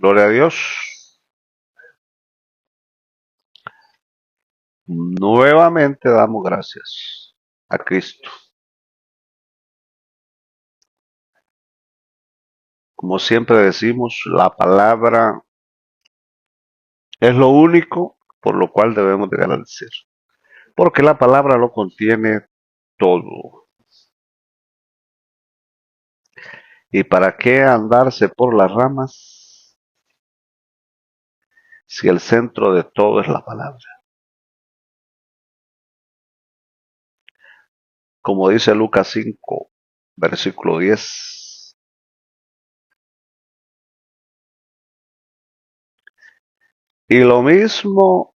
Gloria a Dios. Nuevamente damos gracias a Cristo. Como siempre decimos, la palabra es lo único por lo cual debemos de agradecer. Porque la palabra lo contiene todo. ¿Y para qué andarse por las ramas si el centro de todo es la palabra? Como dice Lucas 5, versículo 10. Y lo mismo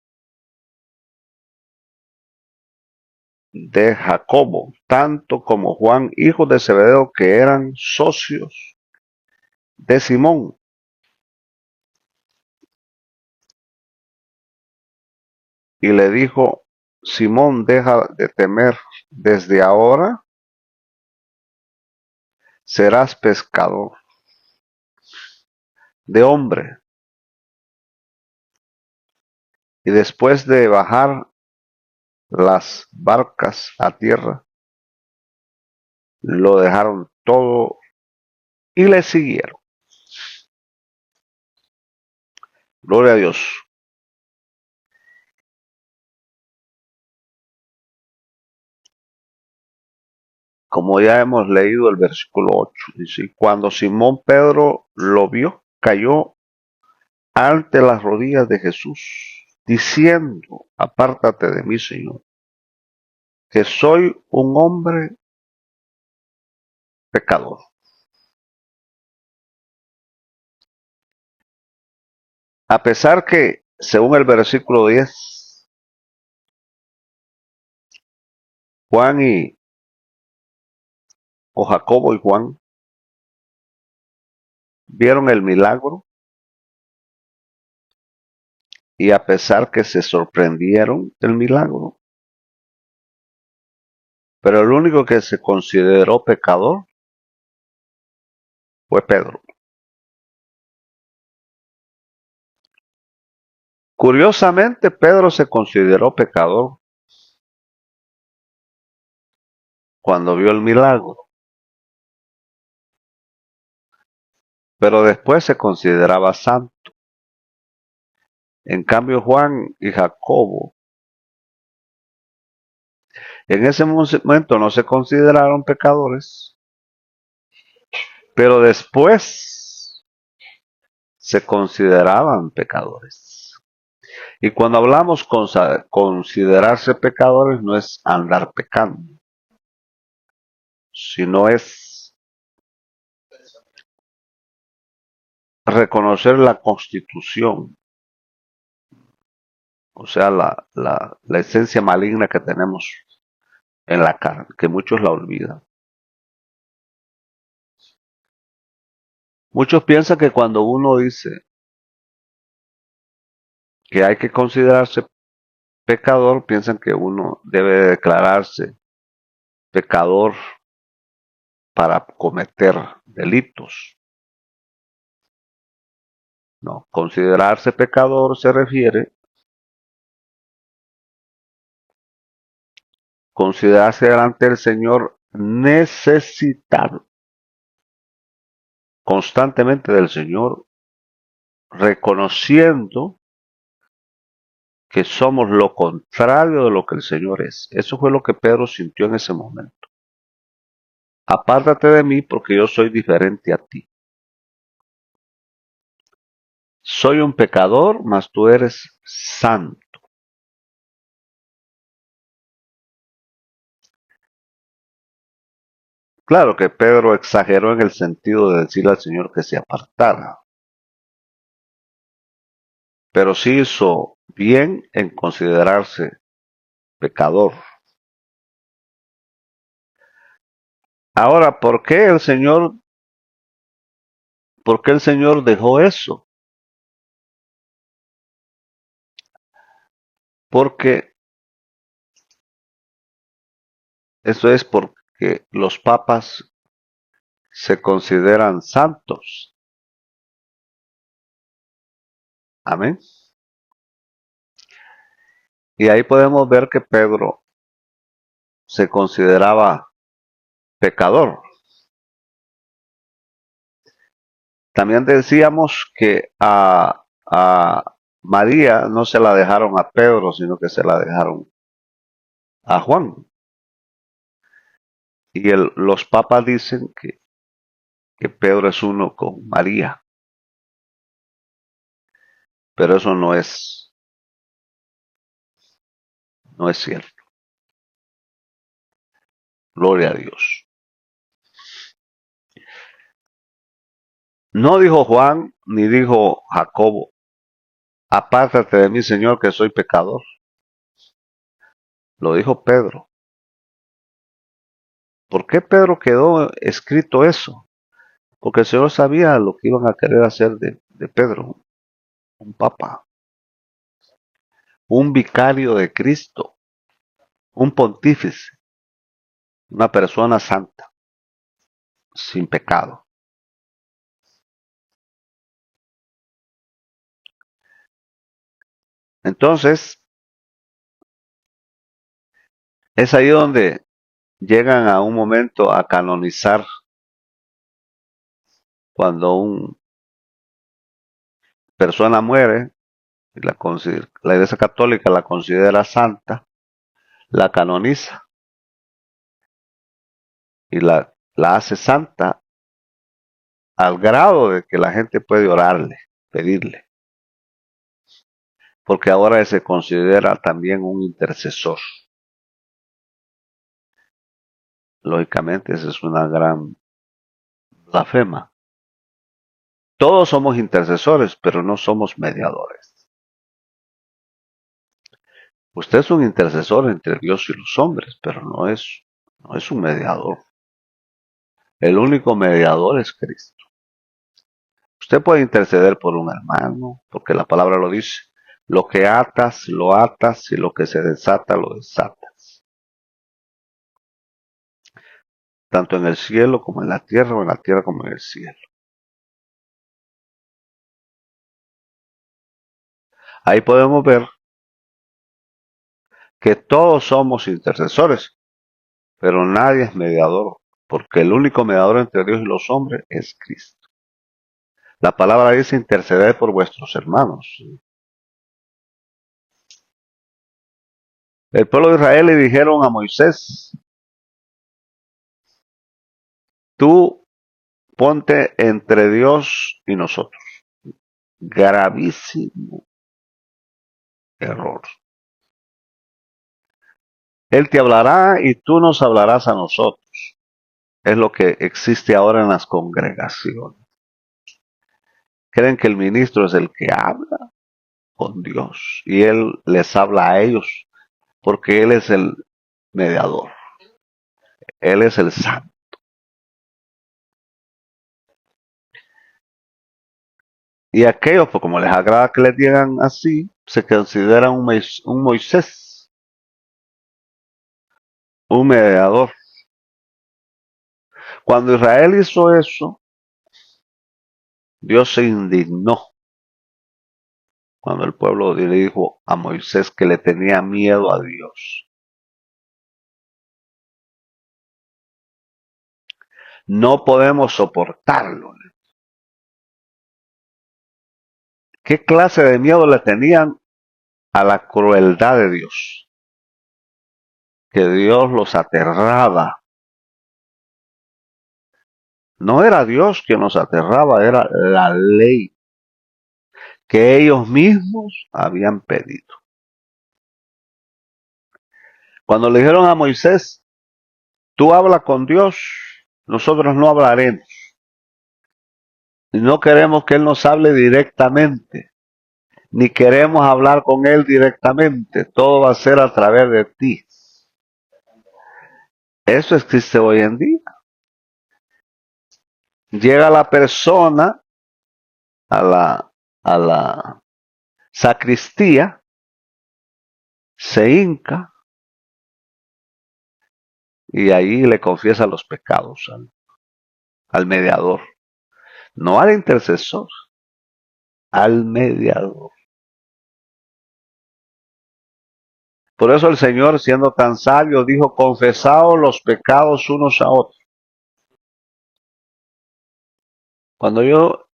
de Jacobo, tanto como Juan, hijos de Zebedeo, que eran socios de Simón. Y le dijo: Simón, deja de temer, desde ahora serás pescador de hombre. Y después de bajar las barcas a tierra, lo dejaron todo y le siguieron. Gloria a Dios. Como ya hemos leído el versículo 8, dice: cuando Simón Pedro lo vio, cayó ante las rodillas de Jesús, diciendo: apártate de mí, Señor, que soy un hombre pecador. A pesar que, según el versículo 10, Juan o Jacobo y Juan vieron el milagro, y a pesar que se sorprendieron del milagro, pero el único que se consideró pecador fue Pedro. Curiosamente, Pedro se consideró pecador cuando vio el milagro, pero después se consideraba santo. En cambio, Juan y Jacobo en ese momento no se consideraron pecadores, pero después se consideraban pecadores. Y cuando hablamos con considerarse pecadores, no es andar pecando, sino es reconocer la constitución, o sea, la esencia maligna que tenemos en la carne, que muchos la olvidan. Muchos piensan que cuando uno dice que hay que considerarse pecador, piensan que uno debe declararse pecador para cometer delitos. No, considerarse pecador se refiere a considerarse delante del Señor necesitado constantemente del Señor, reconociendo que somos lo contrario de lo que el Señor es. Eso fue lo que Pedro sintió en ese momento. Apártate de mí porque yo soy diferente a ti. Soy un pecador, mas tú eres santo. Claro que Pedro exageró en el sentido de decirle al Señor que se apartara, pero sí hizo bien en considerarse pecador. Ahora, por qué el Señor dejó eso? Porque eso es porque los papas se consideran santos. Amén. Y ahí podemos ver que Pedro se consideraba pecador. También decíamos que a María no se la dejaron a Pedro, sino que se la dejaron a Juan. Y los papas dicen que Pedro es uno con María, pero eso no es cierto. Gloria a Dios. No dijo Juan ni dijo Jacobo, apártate de mí, Señor, que soy pecador. Lo dijo Pedro. ¿Por qué Pedro quedó escrito eso? Porque el Señor sabía lo que iban a querer hacer de Pedro, un papa, un vicario de Cristo, un pontífice, una persona santa, sin pecado. Entonces, es ahí donde llegan a un momento a canonizar cuando una persona muere, y la Iglesia Católica la considera santa, la canoniza y la hace santa al grado de que la gente puede orarle, pedirle, porque ahora se considera también un intercesor. Lógicamente, esa es una gran blasfema. Todos somos intercesores, pero no somos mediadores. Usted es un intercesor entre Dios y los hombres, pero no es un mediador. El único mediador es Cristo. Usted puede interceder por un hermano, porque la palabra lo dice. Lo que atas, lo atas, y lo que se desata, lo desatas. Tanto en el cielo como en la tierra, o en la tierra como en el cielo. Ahí podemos ver que todos somos intercesores, pero nadie es mediador, porque el único mediador entre Dios y los hombres es Cristo. La palabra dice interceder por vuestros hermanos. El pueblo de Israel le dijeron a Moisés, tú ponte entre Dios y nosotros. Gravísimo error. Él te hablará y tú nos hablarás a nosotros. Es lo que existe ahora en las congregaciones. Creen que el ministro es el que habla con Dios y él les habla a ellos porque él es el mediador. Él es el santo. Y aquellos, pues como les agrada que les digan así, se consideran un Moisés, un mediador. Cuando Israel hizo eso, Dios se indignó cuando el pueblo le dijo a Moisés que le tenía miedo a Dios. No podemos soportarlo. ¿Qué clase de miedo le tenían a la crueldad de Dios? Que Dios los aterraba. No era Dios quien los aterraba, era la ley que ellos mismos habían pedido. Cuando le dijeron a Moisés, tú habla con Dios, nosotros no hablaremos. Y no queremos que Él nos hable directamente, ni queremos hablar con Él directamente. Todo va a ser a través de ti. Eso existe hoy en día. Llega la persona a la sacristía, se hinca y ahí le confiesa los pecados al mediador, no al intercesor. al mediador. Por eso el Señor, siendo tan sabio, dijo, confesaos los pecados unos a otros. Cuando yo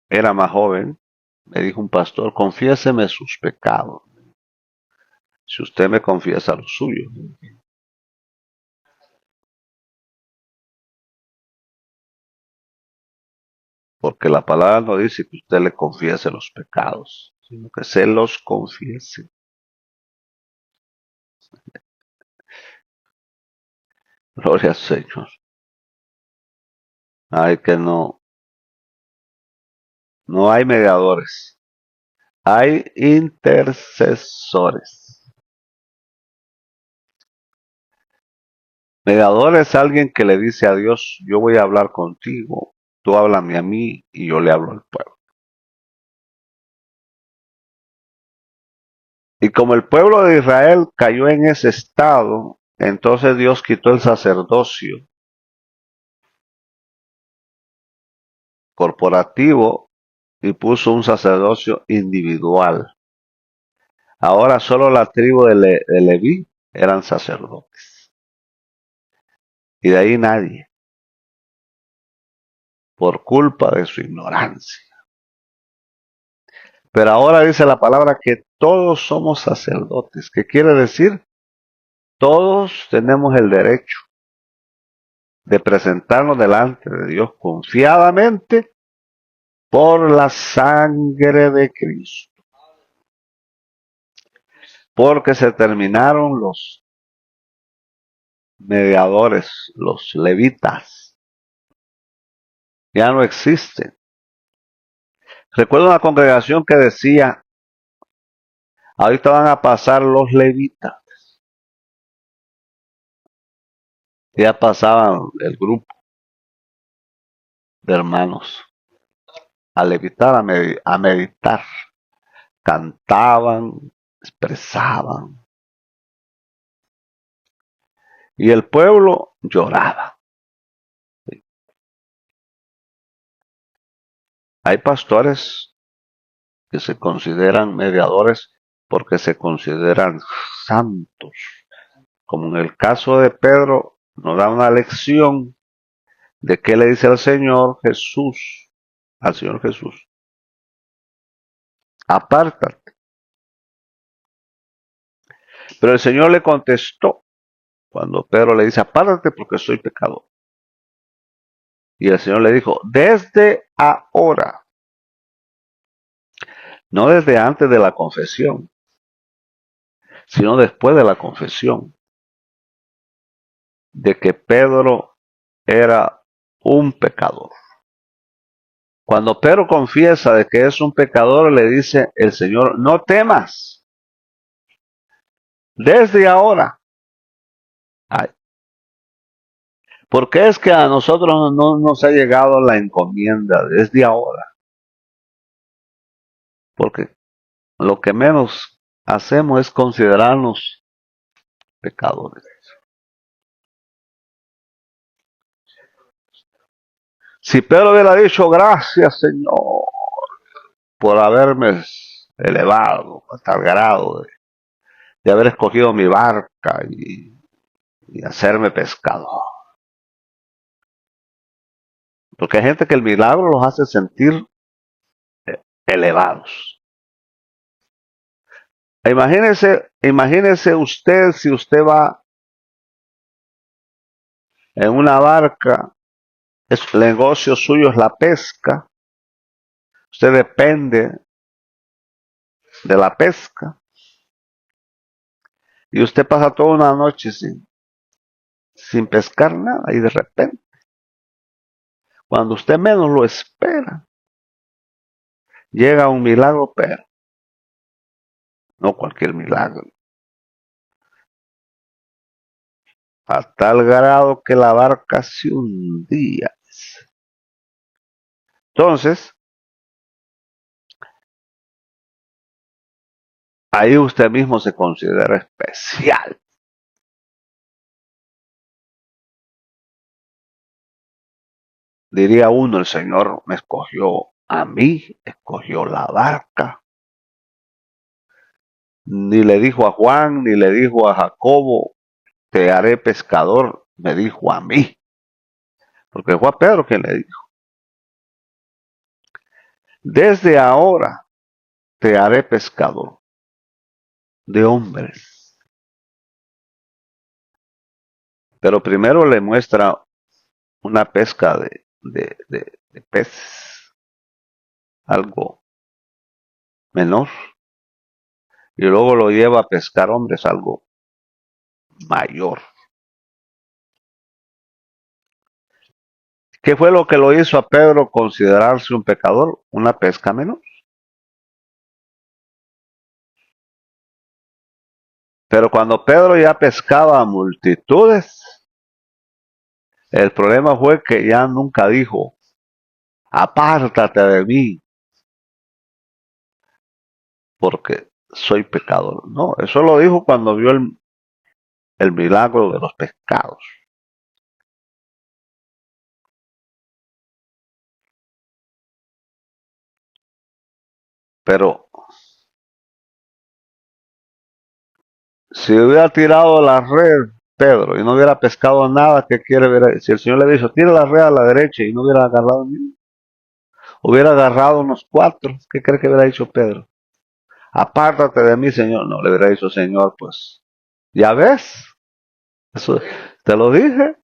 era más joven, me dijo un pastor, confiéseme sus pecados, si usted me confiesa los suyos. Porque la palabra no dice que usted le confiese los pecados, sino que se los confiese. Gloria al Señor. Hay que no hay mediadores, hay intercesores. Mediador es alguien que le dice a Dios, yo voy a hablar contigo, tú háblame a mí y yo le hablo al pueblo. Y como el pueblo de Israel cayó en ese estado, entonces Dios quitó el sacerdocio corporativo y puso un sacerdocio individual. Ahora solo la tribu de Leví eran sacerdotes. Y de ahí nadie, por culpa de su ignorancia. Pero ahora dice la palabra que todos somos sacerdotes. ¿Qué quiere decir? Todos tenemos el derecho de presentarnos delante de Dios confiadamente por la sangre de Cristo. Porque se terminaron los mediadores, los levitas. Ya no existen. Recuerdo una congregación que decía, ahorita van a pasar los levitas. Ya pasaban el grupo de hermanos a levitar, a meditar. Cantaban, expresaban. Y el pueblo lloraba. Hay pastores que se consideran mediadores porque se consideran santos. Como en el caso de Pedro, nos da una lección de qué le dice al Señor Jesús, apártate. Pero el Señor le contestó cuando Pedro le dice, apártate porque soy pecador. Y el Señor le dijo, desde ahora, no desde antes de la confesión, sino después de la confesión, de que Pedro era un pecador. Cuando Pedro confiesa de que es un pecador, le dice el Señor, no temas, desde ahora. Ay, ¿por qué es que a nosotros no nos ha llegado la encomienda desde ahora? Porque lo que menos hacemos es considerarnos pecadores. Si Pedro hubiera dicho, gracias Señor por haberme elevado a tal grado de haber escogido mi barca y hacerme pescador. Porque hay gente que el milagro los hace sentir elevados. Imagínese usted si usted va en una barca, el negocio suyo es la pesca, usted depende de la pesca y usted pasa toda una noche sin pescar nada y de repente, cuando usted menos lo espera, llega un milagro, pero no cualquier milagro. A tal grado que la barca se hundía. Entonces, ahí usted mismo se considera especial. Diría uno, el Señor me escogió a mí escogió la barca. Ni le dijo a Juan, ni le dijo a Jacobo, te haré pescador, me dijo a mí. Porque fue a Pedro quien le dijo, desde ahora te haré pescador de hombres. Pero primero le muestra una pesca de peces, algo menor, y luego lo lleva a pescar hombres, algo mayor. ¿Qué fue lo que lo hizo a Pedro considerarse un pecador? Una pesca menor. Pero cuando Pedro ya pescaba a multitudes, el problema fue que ya nunca dijo, apártate de mí, porque soy pecador. No, eso lo dijo cuando vio el milagro de los pescados. Pero si hubiera tirado la red Pedro y no hubiera pescado nada, ¿qué quiere ver? Si el Señor le dijo, tira la red a la derecha y no hubiera agarrado ni, hubiera agarrado unos 4, ¿qué cree que hubiera dicho Pedro? Apártate de mí, Señor. No, le hubiera dicho, Señor, pues, ya ves, eso te lo dije.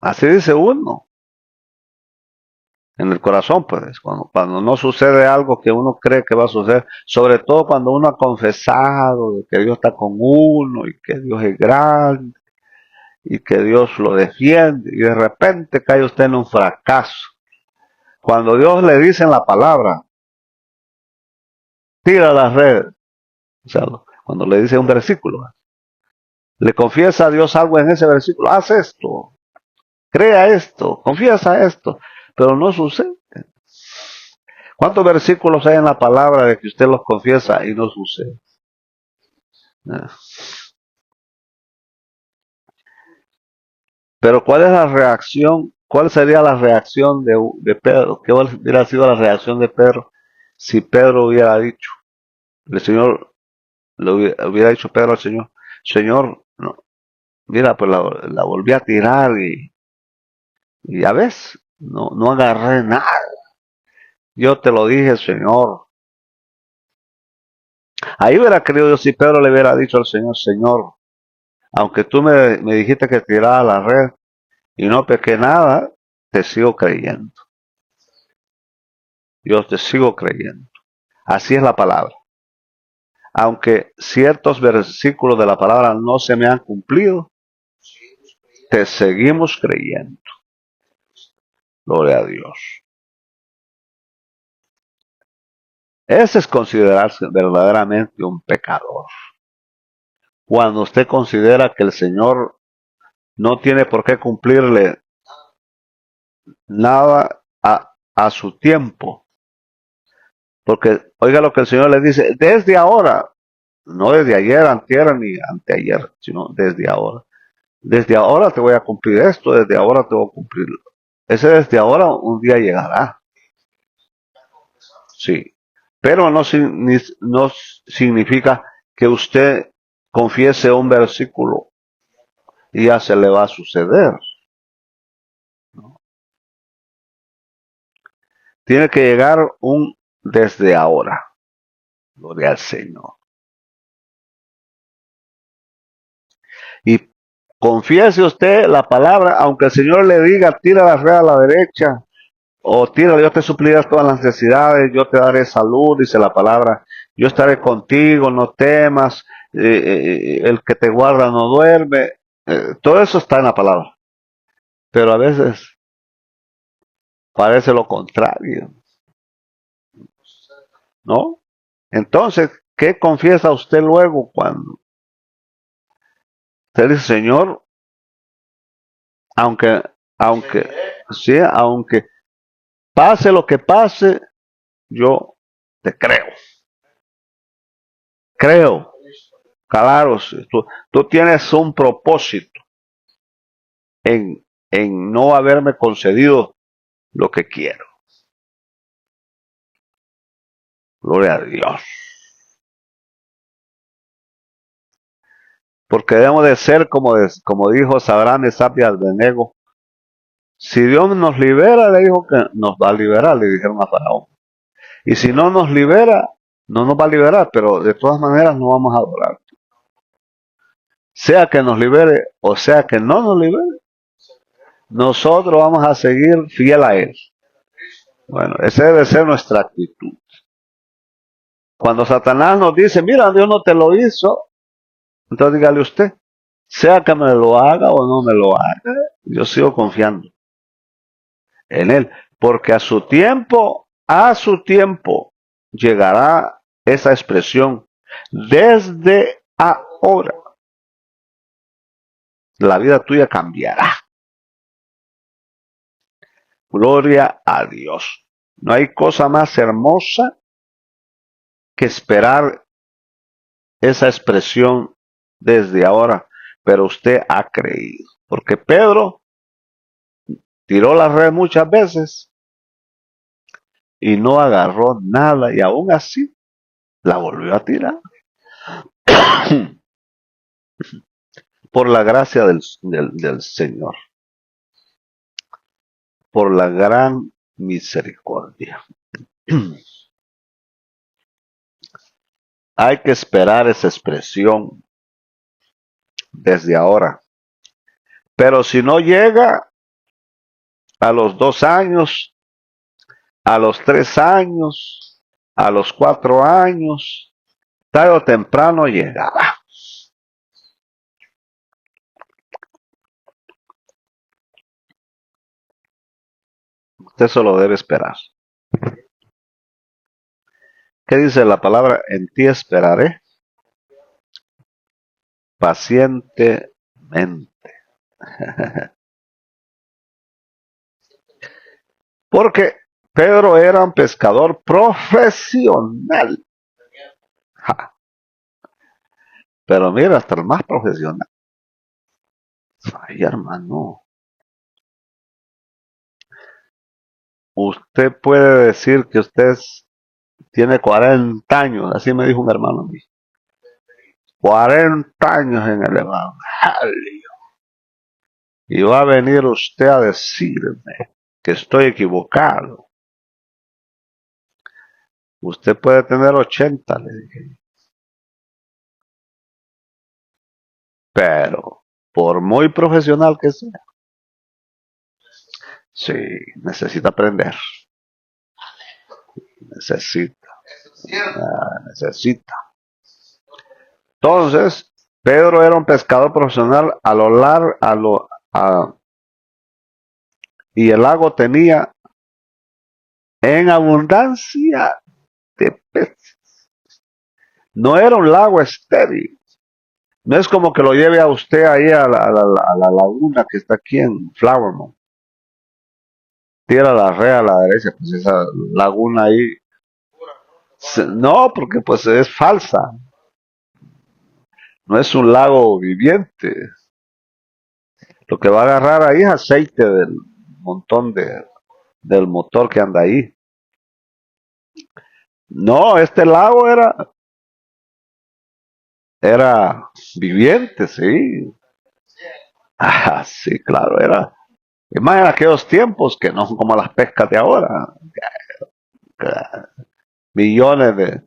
Así dice uno en el corazón, pues, cuando no sucede algo que uno cree que va a suceder, sobre todo cuando uno ha confesado que Dios está con uno y que Dios es grande y que Dios lo defiende y de repente cae usted en un fracaso. Cuando Dios le dice en la palabra, tira la red, o sea, cuando le dice un versículo, le confiesa a Dios algo en ese versículo, haz esto, crea esto, confiesa esto, pero no sucede. ¿Cuántos versículos hay en la palabra de que usted los confiesa y no sucede? Pero ¿cuál es la reacción? ¿Cuál sería la reacción de Pedro? ¿Qué hubiera sido la reacción de Pedro si Pedro hubiera dicho? El Señor le hubiera dicho Pedro al Señor, Señor, no, mira, pues la volví a tirar y ya ves, no agarré nada. Yo te lo dije, Señor. Ahí hubiera creído yo si Pedro le hubiera dicho al Señor, Señor, aunque tú me dijiste que tirara la red y no pesqué nada, te sigo creyendo. Yo te sigo creyendo. Así es la palabra. Aunque ciertos versículos de la palabra no se me han cumplido, te seguimos creyendo. Gloria a Dios. Ese es considerarse verdaderamente un pecador. Cuando usted considera que el Señor no tiene por qué cumplirle nada a su tiempo. Porque oiga lo que el Señor le dice, desde ahora, no desde ayer, antier ni anteayer, sino desde ahora. Desde ahora te voy a cumplir esto, desde ahora te voy a cumplir. Ese desde ahora un día llegará. Sí. Pero no significa que usted confiese un versículo y ya se le va a suceder. ¿No? Tiene que llegar un desde ahora. Gloria al Señor. Y confiese usted la palabra, aunque el Señor le diga, tira la red a la derecha, o tira, yo te supliré todas las necesidades, yo te daré salud, dice la palabra, yo estaré contigo, no temas, el que te guarda no duerme, todo eso está en la palabra, pero a veces parece lo contrario, ¿no? Entonces, ¿qué confiesa usted luego cuando usted dice, Señor, aunque, aunque, sí, aunque pase lo que pase, yo te creo. Creo. Claro, tú tienes un propósito en en no haberme concedido lo que quiero. Gloria a Dios. Porque debemos de ser como dijo Sadrach, Mesach y Abednego. Si Dios nos libera, le dijo que nos va a liberar, le dijeron a Faraón. Y si no nos libera, no nos va a liberar, pero de todas maneras no vamos a adorar. Sea que nos libere o sea que no nos libere, nosotros vamos a seguir fiel a Él. Bueno, esa debe ser nuestra actitud. Cuando Satanás nos dice, mira, Dios no te lo hizo, entonces dígale usted, sea que me lo haga o no me lo haga, yo sigo confiando en Él, porque a su tiempo llegará esa expresión. Desde ahora, la vida tuya cambiará. Gloria a Dios. No hay cosa más hermosa que esperar esa expresión desde ahora, pero usted ha creído. Porque Pedro tiró la red muchas veces y no agarró nada y aún así la volvió a tirar. Por la gracia del Señor, por la gran misericordia. Hay que esperar esa expresión desde ahora. Pero si no llega a los 2 años, a los 3 años, a los 4 años, tarde o temprano llegará. Usted solo debe esperar. ¿Qué dice la palabra? En ti esperaré pacientemente. Porque Pedro era un pescador profesional. Ja. Pero mira, hasta el más profesional. Ay, hermano. Usted puede decir que usted tiene 40 años, así me dijo un hermano a mí. 40 años en el Evangelio. Y va a venir usted a decirme que estoy equivocado. Usted puede tener 80, le dije. Pero, por muy profesional que sea, sí, necesita aprender. Necesita. Entonces, Pedro era un pescador profesional y el lago tenía en abundancia de peces. No era un lago estéril. No es como que lo lleve a usted ahí a la laguna que está aquí en Flowermont. Tira la red a la derecha, pues esa laguna ahí. No, porque pues es falsa. No es un lago viviente. Lo que va a agarrar ahí es aceite del montón del motor que anda ahí. No, este lago era viviente, sí. Ah, sí, claro, era. Y más en aquellos tiempos que no son como las pescas de ahora. Millones de.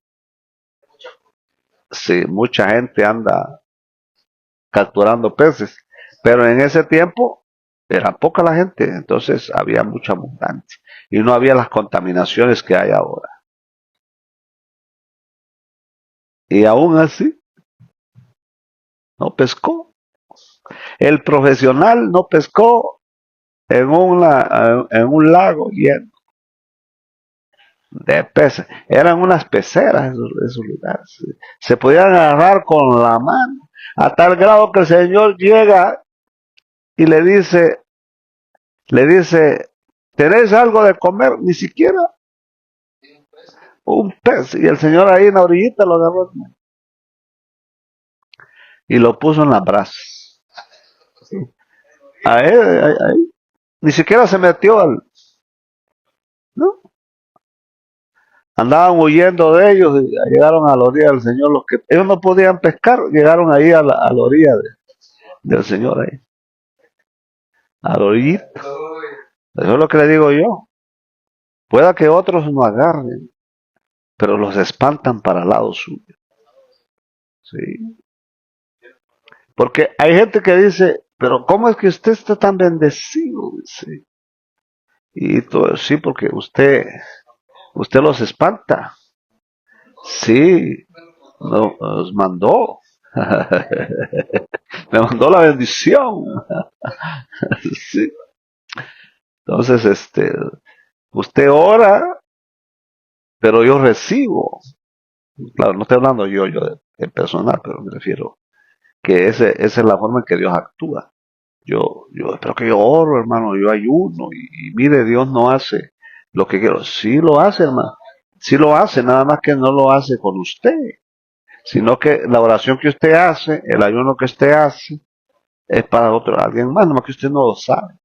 Sí, mucha gente anda capturando peces. Pero en ese tiempo era poca la gente, entonces había mucha abundancia. Y no había las contaminaciones que hay ahora. Y aún así, no pescó. El profesional no pescó en un lago lleno de peces. Eran unas peceras esos lugares. Se podían agarrar con la mano, a tal grado que el Señor llega y le dice, ¿tenéis algo de comer? Ni siquiera un pez. Y el Señor ahí en la orillita lo agarró y lo puso en las brasas. A él, ni siquiera se metió al, ¿no? Andaban huyendo de ellos y llegaron a la orilla del Señor. Los que ellos no podían pescar, llegaron ahí a la orilla del Señor ahí, a la orillita. Eso es lo que le digo yo. Pueda que otros no agarren, pero los espantan para el lado suyo. Sí. Porque hay gente que dice, pero ¿cómo es que usted está tan bendecido? Dice. Y todo, sí, porque usted los espanta. Sí, nos mandó. Me mandó la bendición. Sí. Entonces, usted ora, pero yo recibo. Claro, no estoy hablando yo de personal, pero me refiero que esa es la forma en que Dios actúa. Yo espero que yo oro, hermano, yo ayuno, y mire, Dios no hace lo que quiero. Sí lo hace, hermano. Sí lo hace, nada más que no lo hace con usted, sino que la oración que usted hace, el ayuno que usted hace, es para alguien más, nada más que usted no lo sabe.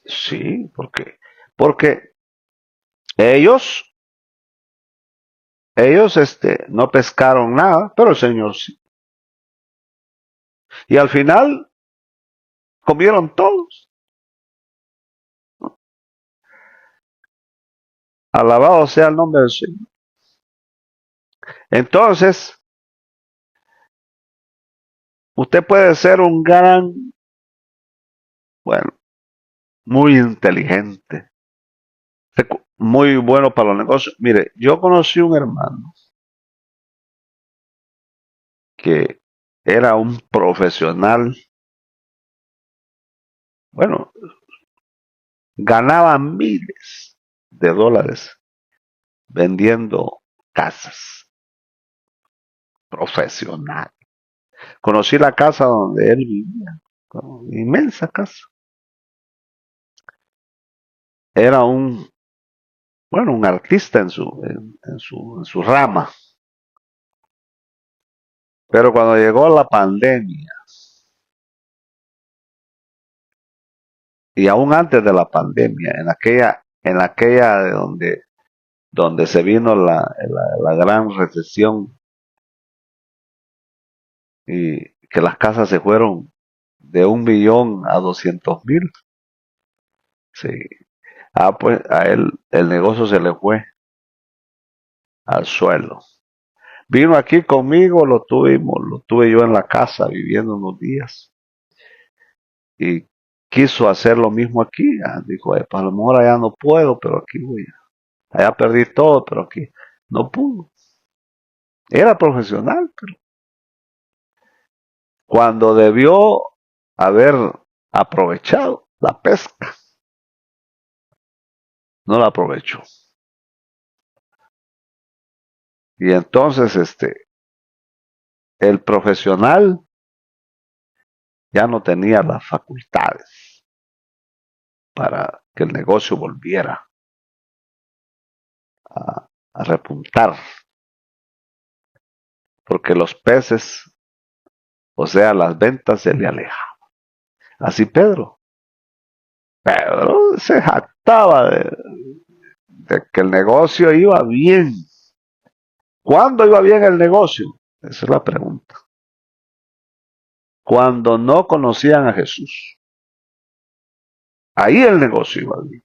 Sí, porque ellos, no pescaron nada, pero el Señor sí. Y al final comieron todos. Alabado sea el nombre del Señor. Entonces, usted puede ser un gran, bueno, muy inteligente, muy bueno para los negocios. Mire, yo conocí un hermano que era un profesional, bueno, ganaba miles de dólares vendiendo casas, profesional. Conocí la casa donde él vivía, inmensa casa. Era un artista en su rama. Pero cuando llegó la pandemia, y aún antes de la pandemia, en aquella de donde se vino la gran recesión y que las casas se fueron de 1 millón a 200,000, sí. Pues a él el negocio se le fue al suelo. Vino aquí conmigo, lo tuve yo en la casa viviendo unos días y quiso hacer lo mismo aquí. Dijo, pues a lo mejor allá no puedo, pero aquí voy. Allá perdí todo, pero aquí no pudo. Era profesional, pero cuando debió haber aprovechado la pesca, no la aprovechó. Y entonces, el profesional ya no tenía las facultades para que el negocio volviera a repuntar, porque los peces, o sea, las ventas se le alejaban. Así Pedro se jactaba de que el negocio iba bien. ¿Cuándo iba bien el negocio? Esa es la pregunta. Cuando no conocían a Jesús. Ahí el negocio iba bien.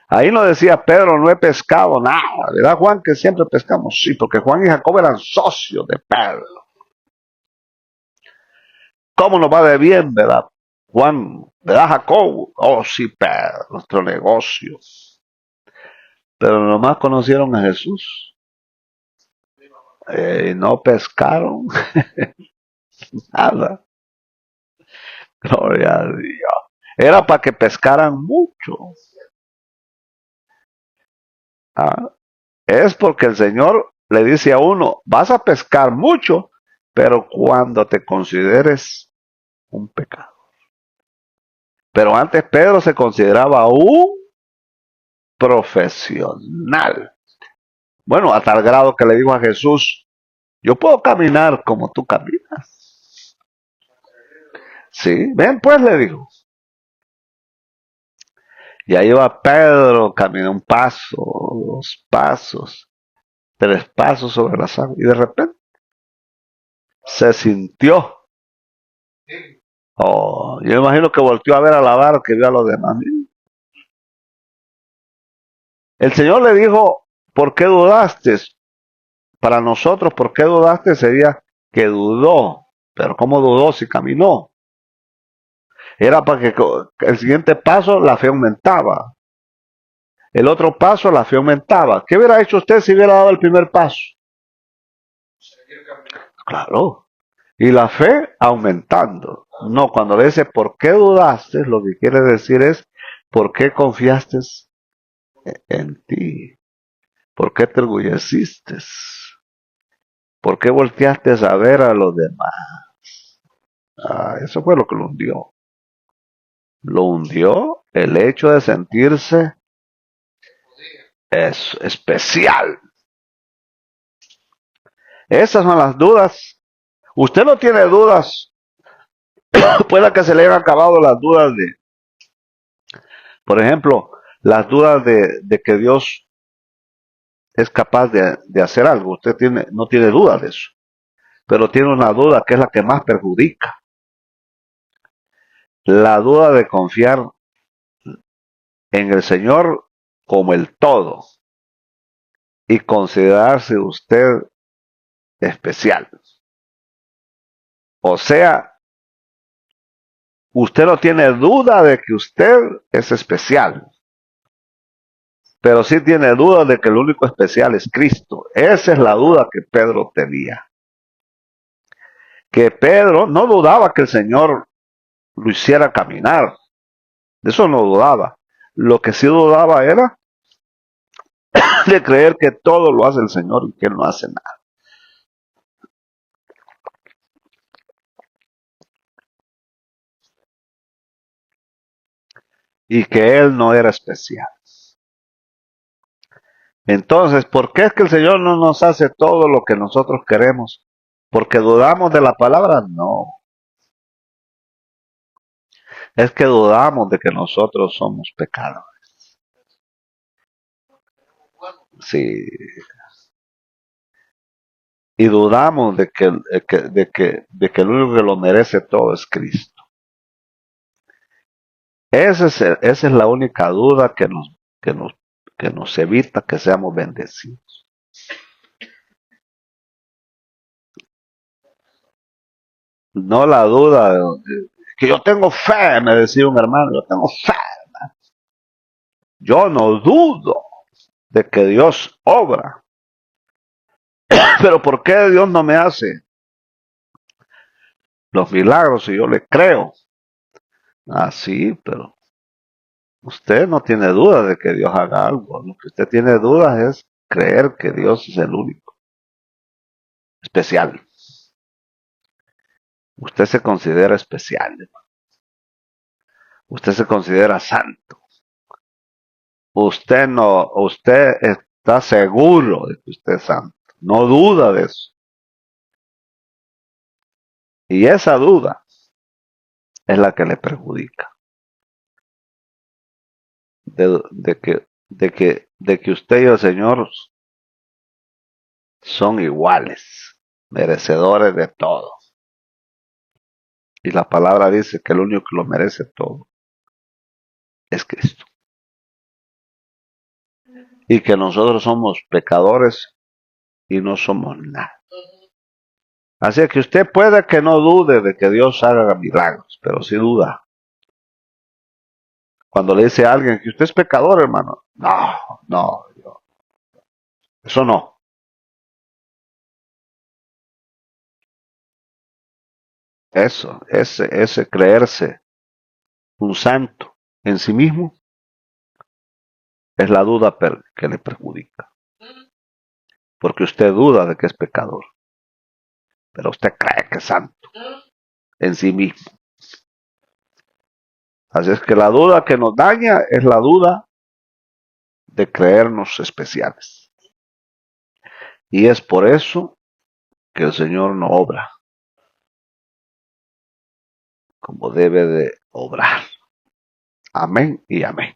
Ahí no decía Pedro, no he pescado nada. ¿Verdad, Juan, que siempre pescamos? Sí, porque Juan y Jacob eran socios de Pedro. ¿Cómo nos va de bien, verdad? Juan, ¿verdad, Jacob? Oh, sí, Pedro, nuestro negocio. Pero nomás conocieron a Jesús. No pescaron nada. Gloria a Dios. Era para que pescaran mucho. ¿Ah? Es porque el Señor le dice a uno, vas a pescar mucho, pero cuando te consideres un pecado. Pero antes Pedro se consideraba un profesional. Bueno, a tal grado que le dijo a Jesús, yo puedo caminar como tú caminas. Sí, ven pues, le dijo. Y ahí va Pedro, caminó un paso, 2 pasos, 3 pasos sobre las aguas. Y de repente se sintió. Oh, yo imagino que volteó a ver a la barca y vio a los demás. El Señor le dijo, ¿por qué dudaste? Para nosotros, ¿por qué dudaste? Sería que dudó. Pero ¿cómo dudó si caminó? Era para que el siguiente paso la fe aumentaba. El otro paso la fe aumentaba. ¿Qué hubiera hecho usted si hubiera dado el primer paso? Claro. Y la fe aumentando. No, cuando le dice ¿por qué dudaste? Lo que quiere decir es ¿por qué confiaste en ti? ¿Por qué te orgulleciste? ¿Por qué volteaste a ver a los demás? Eso fue lo que lo hundió. Lo hundió el hecho de sentirse especial. Esas son las dudas. Usted no tiene dudas. Puede que se le hayan acabado las dudas por ejemplo, las dudas de que Dios es capaz de hacer algo. Usted no tiene duda de eso. Pero tiene una duda que es la que más perjudica. La duda de confiar en el Señor como el todo y considerarse usted especial. O sea, usted no tiene duda de que usted es especial, pero sí tiene duda de que el único especial es Cristo. Esa es la duda que Pedro tenía. Que Pedro no dudaba que el Señor lo hiciera caminar. De eso no dudaba. Lo que sí dudaba era de creer que todo lo hace el Señor y que Él no hace nada. Y que Él no era especial. Entonces, ¿por qué es que el Señor no nos hace todo lo que nosotros queremos? ¿Porque dudamos de la palabra? No. Es que dudamos de que nosotros somos pecadores. Sí. Y dudamos de que el único que lo merece todo es Cristo. Esa es la única duda que nos evita que seamos bendecidos. No la duda que yo tengo fe, me decía un hermano, yo tengo fe. Yo no dudo de que Dios obra. Pero ¿por qué Dios no me hace los milagros si yo le creo? Sí, pero usted no tiene duda de que Dios haga algo. Lo que usted tiene dudas es creer que Dios es el único, especial. Usted se considera especial. Usted se considera santo. Usted está seguro de que usted es santo. No duda de eso. Y esa duda es la que le perjudica. De que usted y el Señor son iguales, merecedores de todo. Y la palabra dice que el único que lo merece todo es Cristo. Y que nosotros somos pecadores y no somos nada. Así que usted puede que no dude de que Dios haga milagros, pero sí duda. Cuando le dice a alguien que usted es pecador, hermano, no, eso no. Eso, ese creerse un santo en sí mismo es la duda que le perjudica. Porque usted duda de que es pecador, pero usted cree que es santo en sí mismo. Así es que la duda que nos daña es la duda de creernos especiales. Y es por eso que el Señor no obra. como debe de obrar. Amén y amén.